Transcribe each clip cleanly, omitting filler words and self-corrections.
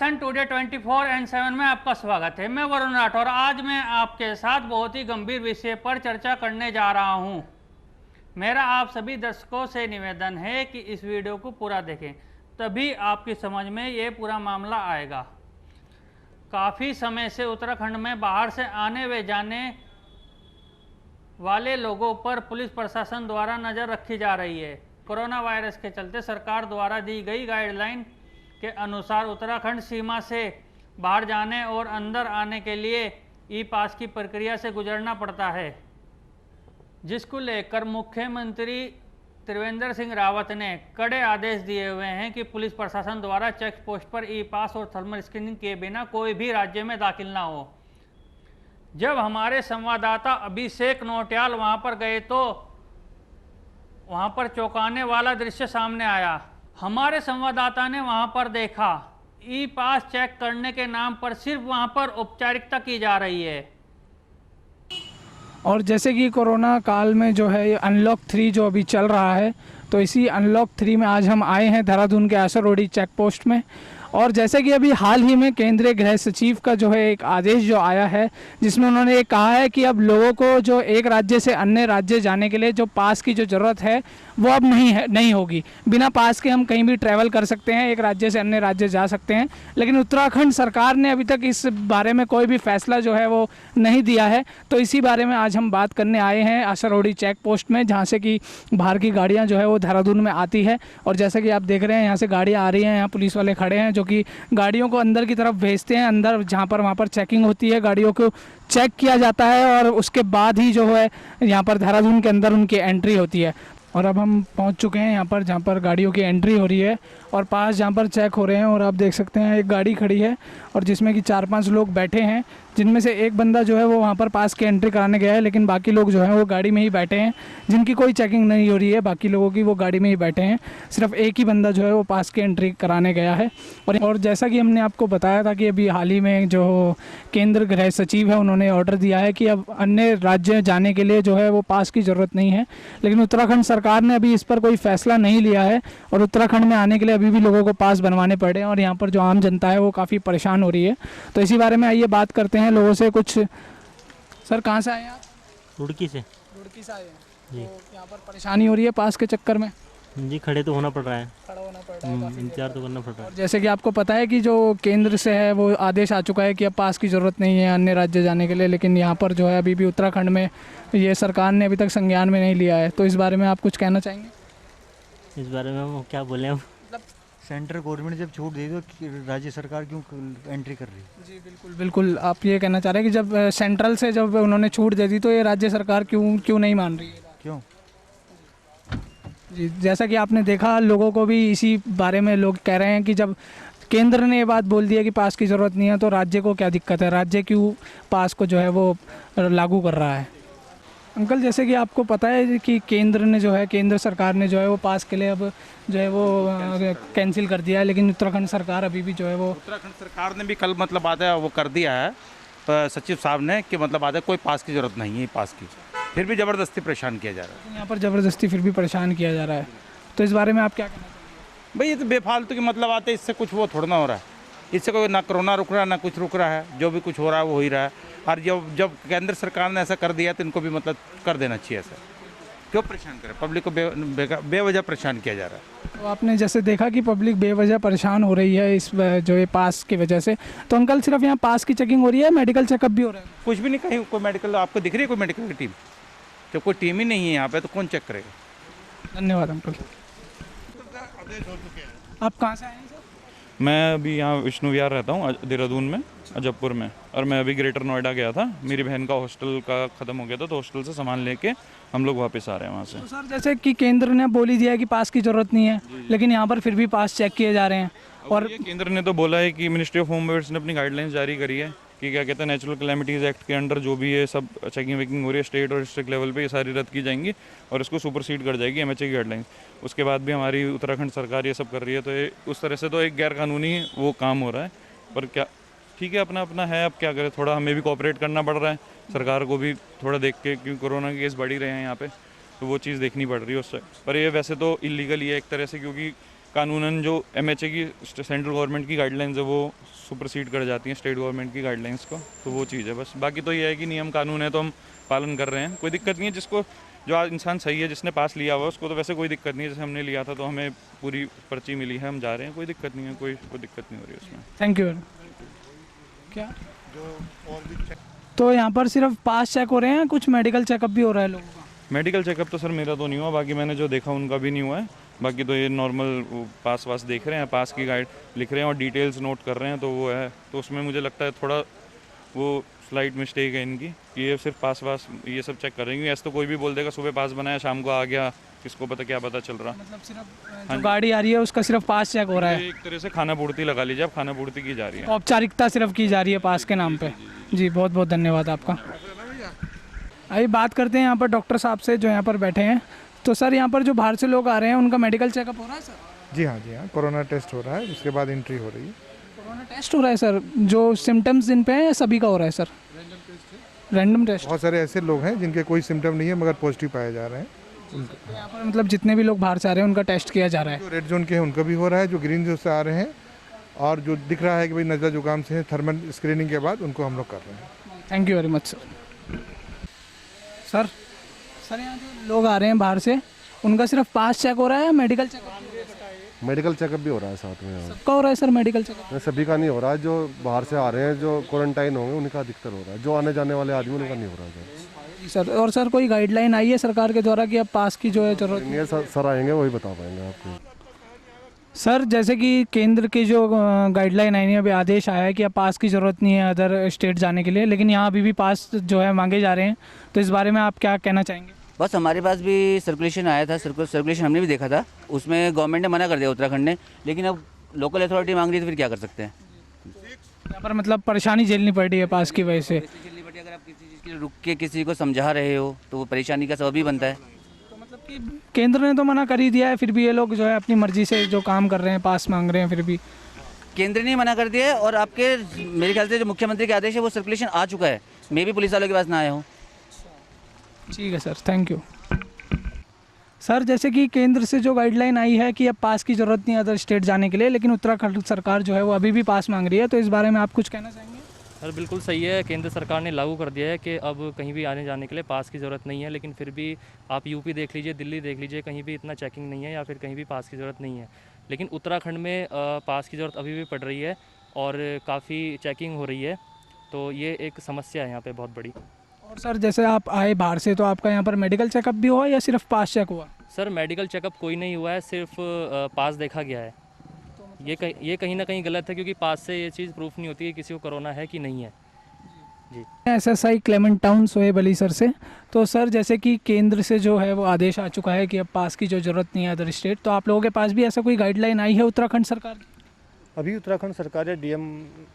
Nation today 24/7 में आपका स्वागत है। मैं वरुण राठौर। आज मैं आपके साथ बहुत ही गंभीर विषय पर चर्चा करने जा रहा हूं। मेरा आप सभी दर्शकों से निवेदन है कि इस वीडियो को पूरा देखें, तभी आपकी समझ में ये पूरा मामला आएगा। काफ़ी समय से उत्तराखंड में बाहर से आने व जाने वाले लोगों पर पुलिस प्रशासन द्वारा नज़र रखी जा रही है। कोरोना वायरस के चलते सरकार द्वारा दी गई गाइडलाइन के अनुसार उत्तराखंड सीमा से बाहर जाने और अंदर आने के लिए ई पास की प्रक्रिया से गुजरना पड़ता है, जिसको लेकर मुख्यमंत्री त्रिवेंद्र सिंह रावत ने कड़े आदेश दिए हुए हैं कि पुलिस प्रशासन द्वारा चेक पोस्ट पर ई पास और थर्मल स्क्रीनिंग किए बिना कोई भी राज्य में दाखिल ना हो। जब हमारे संवाददाता अभिषेक नोटियाल वहां पर गए तो वहां पर चौंकाने वाला दृश्य सामने आया। हमारे संवाददाता ने वहां पर देखा ई पास चेक करने के नाम पर सिर्फ वहां पर औपचारिकता की जा रही है। और जैसे कि कोरोना काल में जो है अनलॉक 3 जो अभी चल रहा है, तो इसी अनलॉक 3 में आज हम आए हैं देहरादून के आसरोडी चेक पोस्ट में। और जैसे कि अभी हाल ही में केंद्रीय गृह सचिव का जो है एक आदेश जो आया है, जिसमें उन्होंने ये कहा है कि अब लोगों को जो एक राज्य से अन्य राज्य जाने के लिए जो पास की जो ज़रूरत है वो अब नहीं होगी। बिना पास के हम कहीं भी ट्रैवल कर सकते हैं, एक राज्य से अन्य राज्य जा सकते हैं। लेकिन उत्तराखंड सरकार ने अभी तक इस बारे में कोई भी फैसला जो है वो नहीं दिया है। तो इसी बारे में आज हम बात करने आए हैं आसरोडी चेक पोस्ट में, जहाँ से कि बाहर की गाड़ियाँ जो है वो देहरादून में आती है। और जैसे कि आप देख रहे हैं यहाँ से गाड़ियाँ आ रही हैं, यहाँ पुलिस वाले खड़े हैं जो कि गाड़ियों को अंदर की तरफ भेजते हैं। अंदर जहाँ पर वहाँ पर चेकिंग होती है, गाड़ियों को चेक किया जाता है और उसके बाद ही जो है यहाँ पर देहरादून के अंदर उनकी एंट्री होती है। और अब हम पहुँच चुके हैं यहाँ पर जहाँ पर गाड़ियों की एंट्री हो रही है और पास जहाँ पर चेक हो रहे हैं। और आप देख सकते हैं एक गाड़ी खड़ी है और जिसमें कि 4-5 लोग बैठे हैं, जिनमें से एक बंदा जो है वो वहाँ पर पास की एंट्री कराने गया है, लेकिन बाकी लोग जो हैं वो गाड़ी में ही बैठे हैं, जिनकी कोई चेकिंग नहीं हो रही है। बाकी लोगों की वो गाड़ी में ही बैठे हैं, सिर्फ एक ही बंदा जो है वो पास की एंट्री कराने गया है। और जैसा कि हमने आपको बताया था कि अभी हाल ही में जो केंद्र गृह सचिव है उन्होंने ऑर्डर दिया है कि अब अन्य राज्य जाने के लिए जो है वो पास की ज़रूरत नहीं है। लेकिन उत्तराखंड सरकार ने अभी इस पर कोई फैसला नहीं लिया है और उत्तराखंड में आने के लिए अभी भी लोगों को पास बनवाने पड़े हैं और यहाँ पर जो आम जनता है वो काफ़ी परेशान हो रही है। तो इसी बारे में आइए बात करते हैं लोगों से कुछ। सर कहाँ से आए हैं आप? रुड़की से आए हैं जी। तो यहाँ पर परेशानी हो रही है पास के चक्कर में? जी, खड़े तो होना पड़ रहा है, खड़ा होना पड़ रहा है काफ़ी देर इंतजार तक। तो करना पड़ रहा और जैसे कि आपको पता है कि जो केंद्र से है वो आदेश आ चुका है कि अब पास की ज़रूरत नहीं है अन्य राज्य जाने के लिए, लेकिन यहाँ पर जो है अभी भी उत्तराखंड में ये सरकार ने अभी तक संज्ञान में नहीं लिया है। तो इस बारे में आप कुछ कहना चाहेंगे? है। इस बारे में हम क्या बोले हम? सेंट्रल गवर्नमेंट जब छूट दे तो राज्य सरकार क्यों एंट्री कर रही है? जी बिल्कुल बिल्कुल, आप ये कहना चाह रहे हैं कि जब सेंट्रल से जब उन्होंने छूट दे दी तो ये राज्य सरकार क्यों नहीं मान रही है? क्यों? जी, जैसा कि आपने देखा लोगों को भी इसी बारे में लोग कह रहे हैं कि जब केंद्र ने ये बात बोल दी है कि पास की ज़रूरत नहीं है तो राज्य को क्या दिक्कत है, राज्य क्यों पास को जो है वो लागू कर रहा है। अंकल जैसे कि आपको पता है कि केंद्र सरकार ने जो है वो पास के लिए अब जो है वो कैंसिल कर दिया है, लेकिन उत्तराखंड सरकार अभी भी जो है वो उत्तराखंड सरकार ने भी कल मतलब आधा वो कर दिया है सचिव साहब ने कि मतलब आधा कोई पास की ज़रूरत नहीं है पास की, फिर भी ज़बरदस्ती परेशान किया जा रहा है। यहाँ पर ज़बरदस्ती फिर भी परेशान किया जा रहा है। तो इस बारे में आप क्या कहना चाहेंगे? भाई ये तो बेफालतू की मतलब आते, इससे कुछ वो थोड़ा ना हो रहा है, इससे कोई ना कोरोना रुक रहा है ना कुछ रुक रहा है, जो भी कुछ हो रहा है वो हो ही रहा है। और जब केंद्र सरकार ने ऐसा कर दिया तो इनको भी मतलब कर देना चाहिए। ऐसा क्यों परेशान करें पब्लिक को? बेवजह परेशान किया जा रहा है। तो आपने जैसे देखा कि पब्लिक बेवजह परेशान हो रही है इस जो ये पास की वजह से। तो अंकल सिर्फ यहाँ पास की चेकिंग हो रही है, मेडिकल चेकअप भी हो रहा है? कुछ भी नहीं, कहीं कोई मेडिकल आपको दिख रही है? कोई मेडिकल की टीम? जब कोई टीम ही नहीं है यहाँ पे तो कौन चेक करेगा? धन्यवाद अंकल। आप कहाँ से आए हैं सर? मैं अभी यहाँ विष्णु विहार रहता हूँ देहरादून में, अजबपुर में। और मैं अभी ग्रेटर नोएडा गया था, मेरी बहन का हॉस्टल का ख़त्म हो गया था तो हॉस्टल से सामान लेके हम लोग वापस आ रहे हैं वहाँ से। तो सर जैसे कि केंद्र ने बोल ही दिया है कि पास की ज़रूरत नहीं है, लेकिन यहाँ पर फिर भी पास चेक किए जा रहे हैं। और ये केंद्र ने तो बोला है कि मिनिस्ट्री ऑफ होम अफेयर्स ने अपनी गाइडलाइंस जारी करी है कि क्या कहते हैं नेचुरल कैलेमिटीज़ एक्ट के अंडर जो भी ये सब चेकिंग वेकिंग हो रही है स्टेट और डिस्ट्रिक्ट लेवल पे, ये सारी रद्द की जाएंगी और इसको सुपरसीड कर जाएगी एमएचए की गाइडलाइंस। उसके बाद भी हमारी उत्तराखंड सरकार ये सब कर रही है, तो ये उस तरह से तो एक गैरकानूनी वो काम हो रहा है। पर क्या ठीक है, अपना अपना है, अब क्या करें, थोड़ा हमें भी कोऑपरेट करना पड़ रहा है, सरकार को भी थोड़ा देख के, क्योंकि कोरोना के केस बढ़ ही रहे हैं यहाँ पे, तो वो चीज़ देखनी पड़ रही है उससे। पर ये वैसे तो इलीगल ही है एक तरह से, क्योंकि कानूनन जो MHA की सेंट्रल गवर्नमेंट की गाइडलाइंस है वो सुपरसीड कर जाती हैं स्टेट गवर्नमेंट की गाइडलाइंस को, तो वो चीज़ है बस। बाकी तो ये है कि नियम कानून है तो हम पालन कर रहे हैं, कोई दिक्कत नहीं है। जिसको जो आज इंसान सही है, जिसने पास लिया हुआ उसको तो वैसे कोई दिक्कत नहीं है। जैसे हमने लिया था तो हमें पूरी पर्ची मिली है, हम जा रहे हैं, कोई दिक्कत नहीं है, कोई दिक्कत नहीं हो रही है उसमें। Thank you. क्या तो यहाँ पर सिर्फ पास चेक हो रहे हैं, कुछ मेडिकल चेकअप भी हो रहा है लोगों का? मेडिकल चेकअप तो सर मेरा तो नहीं हुआ, बाकी मैंने जो देखा उनका भी नहीं हुआ है। बाकी तो ये नॉर्मल पास वास देख रहे हैं, पास की गाइड लिख रहे हैं और डिटेल्स नोट कर रहे हैं, तो वो है। तो उसमें मुझे लगता है थोड़ा वो स्लाइट मिस्टेक है इनकी कि ये सिर्फ पास वास ये सब चेक कर रहे हैं। ऐसे तो कोई भी बोल देगा सुबह पास बनाया शाम को आ गया, किसको पता क्या पता चल रहा। मतलब सिर्फ जो गाड़ी आ रही है उसका सिर्फ पास चेक हो रहा है, एक तरह से खाना पूर्ति लगा लीजिए आप, खाना पूर्ति की जा रही है, औपचारिकता सिर्फ की जा रही है पास के नाम पे। जी बहुत बहुत धन्यवाद आपका। अभी बात करते हैं यहाँ पर डॉक्टर साहब से जो यहाँ पर बैठे हैं। तो सर यहाँ पर जो बाहर से लोग आ रहे हैं उनका मेडिकल चेकअप हो रहा है सर? जी हाँ, कोरोना टेस्ट हो रहा है, उसके बाद एंट्री हो रही है। कोरोना टेस्ट हो रहा है सर? जो सिम्टम्स जिन पे हैं या सभी का हो रहा है सर? Random test. बहुत सारे ऐसे लोग हैं जिनके कोई सिम्टम नहीं है मगर पॉजिटिव पाए जा रहे हैं। यहाँ पर मतलब जितने भी लोग बाहर से आ रहे हैं उनका टेस्ट किया जा रहा है? जो रेड जोन के हैं उनका भी हो रहा है, जो ग्रीन जोन से आ रहे हैं और जो दिख रहा है कि भाई नज़ला जुकाम से है, थर्मल स्क्रीनिंग के बाद उनको हम लोग कर रहे हैं। Thank you very much sir. Sir यहाँ जो लोग आ रहे हैं बाहर से उनका सिर्फ पास चेक हो रहा है या मेडिकल चेकअप? मेडिकल चेकअप भी हो रहा है साथ में। सबका हो रहा है सर मेडिकल चेकअप? सभी का नहीं हो रहा है, जो बाहर से आ रहे हैं जो क्वारंटाइन होंगे उनका अधिकतर हो रहा है, जो आने जाने वाले आदमी उनका नहीं हो रहा है जी सर। और सर कोई गाइडलाइन आई है सरकार के द्वारा कि अब पास की जो है जरूरत नहीं है? सर आएंगे वही बता पाएंगे आपको। सर जैसे कि केंद्र की जो गाइडलाइन आई है, अभी आदेश आया है कि अब पास की ज़रूरत नहीं है अदर स्टेट जाने के लिए, लेकिन यहाँ अभी भी पास जो है मांगे जा रहे हैं, तो इस बारे में आप क्या कहना चाहेंगे? बस हमारे पास भी सर्कुलेशन आया था, सर्कुलेशन हमने भी देखा था, उसमें गवर्नमेंट ने मना कर दिया उत्तराखंड ने, लेकिन अब लोकल अथॉरिटी मांग रही है तो फिर क्या कर सकते हैं। यहाँ पर मतलब परेशानी झेलनी पड़ रही है पास की वजह से। झेलनी पड़ती है, अगर आप किसी चीज़ के लिए रुक के किसी को समझा रहे हो तो वो परेशानी का सबब ही बनता है। तो मतलब कि केंद्र ने तो मना कर ही दिया है, फिर भी ये लोग जो है अपनी मर्जी से जो काम कर रहे हैं, पास मांग रहे हैं, फिर भी केंद्र ने मना कर दिया है और आपके मेरे ख्याल से जो मुख्यमंत्री के आदेश है वो सर्कुलेशन आ चुका है, मैं भी पुलिस वालों के पास ना आया हूँ। ठीक है सर, थैंक यू सर। जैसे कि केंद्र से जो गाइडलाइन आई है कि अब पास की ज़रूरत नहीं है अदर स्टेट जाने के लिए, लेकिन उत्तराखंड सरकार जो है वो अभी भी पास मांग रही है, तो इस बारे में आप कुछ कहना चाहेंगे? सर बिल्कुल सही है, केंद्र सरकार ने लागू कर दिया है कि अब कहीं भी आने जाने के लिए पास की ज़रूरत नहीं है, लेकिन फिर भी आप यूपी देख लीजिए, दिल्ली देख लीजिए, कहीं भी इतना चेकिंग नहीं है या फिर कहीं भी पास की ज़रूरत नहीं है। लेकिन उत्तराखंड में पास की ज़रूरत अभी भी पड़ रही है और काफ़ी चेकिंग हो रही है, तो ये एक समस्या है यहाँ पर बहुत बड़ी। और सर जैसे आप आए बाहर से, तो आपका यहाँ पर मेडिकल चेकअप भी हुआ या सिर्फ पास चेक हुआ? सर मेडिकल चेकअप कोई नहीं हुआ है, सिर्फ पास देखा गया है। ये कहीं ना कहीं गलत है, क्योंकि पास से ये चीज़ प्रूफ नहीं होती है किसी को कोरोना है कि नहीं है। जी SSI क्लेमेंट टाउन सोहेब अली सर से। तो सर जैसे कि केंद्र से जो है वो आदेश आ चुका है कि अब पास की जो ज़रूरत नहीं है अदर स्टेट, तो आप लोगों के पास भी ऐसा कोई गाइडलाइन आई है उत्तराखंड सरकार की? अभी उत्तराखंड सरकार या DM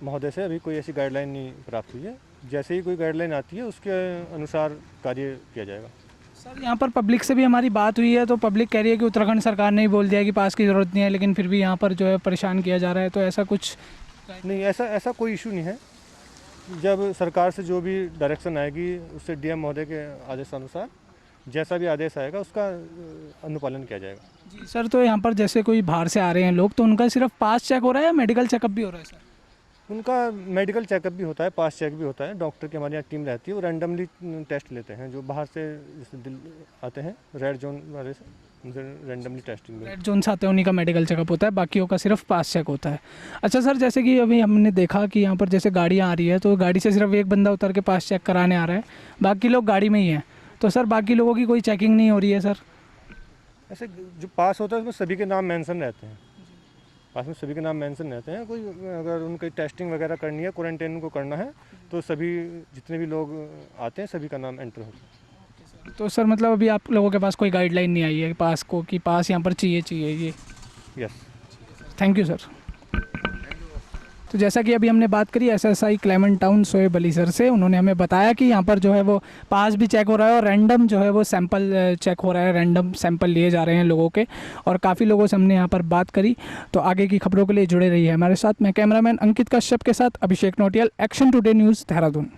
महोदय से अभी कोई ऐसी गाइडलाइन नहीं प्राप्त हुई है। जैसे ही कोई गाइडलाइन आती है उसके अनुसार कार्य किया जाएगा। सर यहाँ पर पब्लिक से भी हमारी बात हुई है, तो पब्लिक कह रही है कि उत्तराखंड सरकार ने ही बोल दिया कि पास की ज़रूरत नहीं है, लेकिन फिर भी यहाँ पर जो है परेशान किया जा रहा है, तो ऐसा कुछ नहीं, ऐसा कोई इशू नहीं है। जब सरकार से जो भी डायरेक्शन आएगी उससे DM महोदय के आदेशानुसार जैसा भी आदेश आएगा उसका अनुपालन किया जाएगा। जी सर। तो यहाँ पर जैसे कोई बाहर से आ रहे हैं लोग, तो उनका सिर्फ पास चेक हो रहा है या मेडिकल चेकअप भी हो रहा है सर? उनका मेडिकल चेकअप भी होता है, पास चेक भी होता है। डॉक्टर की हमारे यहाँ टीम रहती है, वो रैंडमली टेस्ट लेते हैं। जो बाहर से जैसे दिल्ली आते हैं रेड जोन वाले से, उनसे रैंडमली टेस्टिंग। रेड जोन से आते हैं उन्हीं का मेडिकल चेकअप होता है, बाकियों का सिर्फ पास चेक होता है। अच्छा सर, जैसे कि अभी हमने देखा कि यहाँ पर जैसे गाड़ियाँ आ रही है, तो गाड़ी से सिर्फ एक बंदा उतर के पास चेक कराने आ रहा है, बाकी लोग गाड़ी में ही हैं, तो सर बाकी लोगों की कोई चेकिंग नहीं हो रही है सर? ऐसे जो पास होता है उसमें सभी के नाम मेंशन रहते हैं, पास में सभी के नाम मेंशन रहते हैं। कोई अगर उनकी टेस्टिंग वगैरह करनी है, क्वारंटाइन उनको करना है, तो सभी जितने भी लोग आते हैं सभी का नाम एंटर होता है। तो सर मतलब अभी आप लोगों के पास कोई गाइडलाइन नहीं आई है पास को कि पास यहाँ पर चाहिए ये? Yes, thank you sir. तो जैसा कि अभी हमने बात करी SSI क्लेमेंट टाउन सोहेब अली सर से, उन्होंने हमें बताया कि यहाँ पर जो है वो पास भी चेक हो रहा है और रैंडम जो है वो सैंपल चेक हो रहा है, रैंडम सैंपल लिए जा रहे हैं लोगों के, और काफ़ी लोगों से हमने यहाँ पर बात करी। तो आगे की खबरों के लिए जुड़े रहिए हमारे साथ। मैं कैमरामैन अंकित कश्यप के साथ Abhishek Notiyal, action today news, Dehradun.